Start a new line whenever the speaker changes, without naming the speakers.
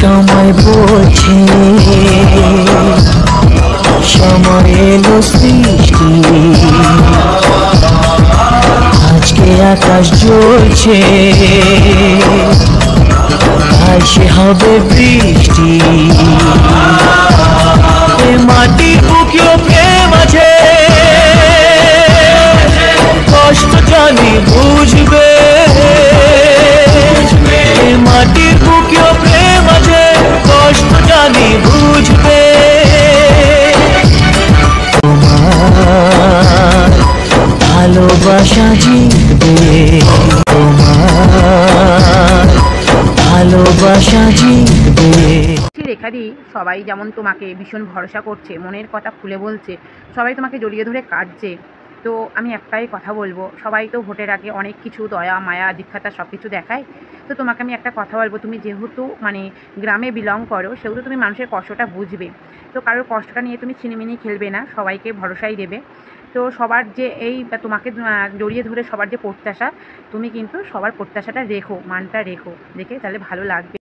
সময় বলছে সময় এলো সৃষ্টি, আজকে আকাশ জ্বলছে আজকে হবে বৃষ্টি। এ মাটির বুকেও প্রেম আছে, কষ্ট জানি বুঝবে। এ মাটির বুকেও প্রেম আছে, কষ্ট জানি বুঝবে। তোমার ভালোবাসা জিতবে, তোমার ভালোবাসা জিতবে।
রেখাদি সবাই যেমন তোমাকে ভীষণ ভরসা করছে, মনের কথা খুলে বলছে, সবাই তোমাকে জড়িয়ে ধরে কাঁদছে। তো আমি একটাই কথা বলবো, সবাই তো ভোটের আগে অনেক কিছু দয়া মায়া দীক্ষাতা সব কিছু দেখায়। তো তোমাকে আমি একটা কথা বলবো, তুমি যেহেতু গ্রামে বিলং করো, সেহেতু তুমি মানুষের কষ্টটা বুঝবে। তো কারোর কষ্টটা নিয়ে তুমি ছিনিমিনি খেলবে না, সবাইকে ভরসাই দেবে। তো সবার যে তোমাকে জড়িয়ে ধরে সবার যে প্রত্যাশা, তুমি কিন্তু সবার প্রত্যাশাটা রেখো, মানটা রেখো, দেখে তাহলে ভালো লাগবে।